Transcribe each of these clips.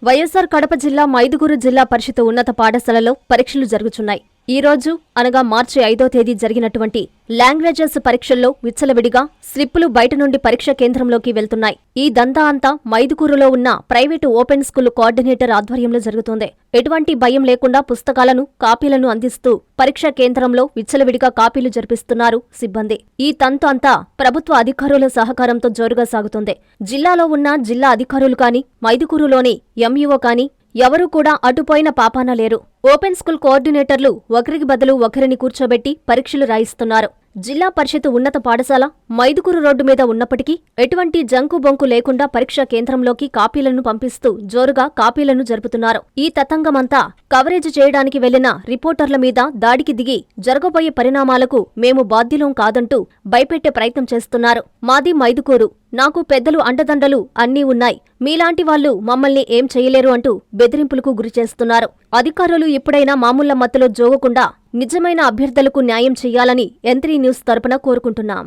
వైఎస్సార్ కడప జిల్లా మైదుగురు జిల్లా పరిషత్ ఉన్నత పాఠశాలలో పరీక్షలు జరుగుతున్నాయి. ఈ రోజు అనగా మార్చి 5వ తేదీ జరిగినటువంటి లాంగ్వేజెస్ పరీక్షల్లో విచ్చలవిడిగా స్లిప్పులు బయట నుండి పరీక్ష కేంద్రంలోకి వెళ్తున్నాయి. ఈ దందా అంతా మైదుకూరులో ఉన్న ప్రైవేటు ఓపెన్ స్కూల్ కోఆర్డినేటర్ ఆధ్వర్యంలో జరుగుతోంది. ఎటువంటి భయం లేకుండా పుస్తకాలను, కాపీలను అందిస్తూ పరీక్షా కేంద్రంలో విచ్చలవిడిగా కాపీలు జరిపిస్తున్నారు సిబ్బంది. ఈ తంతు అంతా ప్రభుత్వ అధికారుల సహకారంతో జోరుగా సాగుతోంది. జిల్లాలో ఉన్న జిల్లా అధికారులు కాని, మైదుకూరులోని ఎంఈఓ కాని ఎవరూ కూడా అటుపోయిన పాపాన లేరు. ఓపెన్ స్కూల్ కోఆర్డినేటర్లు ఒకరికి బదులు ఒకరిని కూర్చోబెట్టి పరీక్షలు రాయిస్తున్నారు. జిల్లా పరిషత్ ఉన్నత పాఠశాల మైదుకూరు రోడ్డు మీద ఉన్నప్పటికీ ఎటువంటి జంకు బొంకు లేకుండా పరీక్షా కేంద్రంలోకి కాపీలను పంపిస్తూ జోరుగా కాపీలను జరుపుతున్నారు. ఈ తతంగమంతా కవరేజ్ చేయడానికి వెళ్లిన రిపోర్టర్ల మీద దాడికి దిగి జరగబోయే పరిణామాలకు మేము బాధ్యులం కాదంటూ భయపెట్టే ప్రయత్నం చేస్తున్నారు. మాది మైదుకూరు, నాకు పెద్దలు అండదండలు అన్నీ ఉన్నాయి, మీలాంటి వాళ్లు మమ్మల్ని ఏం చేయలేరు అంటూ బెదిరింపులకు గురిచేస్తున్నారు. అధికారులు ఇప్పుడైనా మామూళ్ల మత్తులో జోగకుండా నిజమైన అభ్యర్థులకు న్యాయం చెయ్యాలని ఎంత్రీ న్యూస్ తరపున కోరుకుంటున్నాం.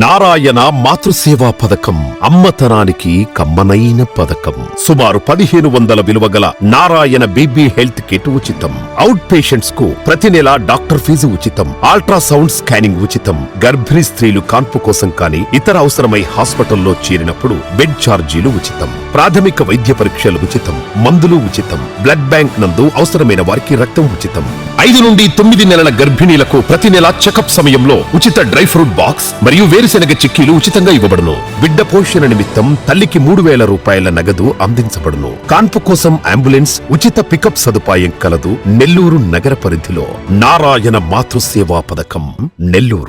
నారాయణ మాతృసేవా పథకం అమ్మతనానికి కమ్మనైన పథకం. సుమారు 1500 విలువగల నారాయణ బీబీ హెల్త్ కిట్ ఉచితం. అవుట్ పేషెంట్స్ కు ప్రతి నెల డాక్టర్ ఫీజు ఉచితం. అల్ట్రాసౌండ్ స్కానింగ్ ఉచితం. గర్భిణీ స్త్రీలు కాన్పు కోసం కాని ఇతర అవసరమై హాస్పిటల్లో చేరినప్పుడు బెడ్ ఛార్జీలు ఉచితం. ప్రాథమిక వైద్య పరీక్షలు ఉచితం. మందులు ఉచితం. బ్లడ్ బ్యాంక్ నందు అవసరమైన వారికి రక్తం ఉచితం. 5 నుండి 9 నెలల గర్భిణీలకు ప్రతి నెల చెకప్ సమయంలో ఉచిత డ్రై ఫ్రూట్ బాక్స్ మరియు వేరుశెనగ చిక్కీలు ఉచితంగా ఇవ్వబడును. బిడ్డ పోషణ నిమిత్తం తల్లికి 3000 రూపాయల నగదు అందించబడును. కాన్పు కోసం అంబులెన్స్ ఉచిత పికప్ సదుపాయం కలదు. నెల్లూరు నగర పరిధిలో నారాయణ మాతృసేవా పథకం, నెల్లూరు.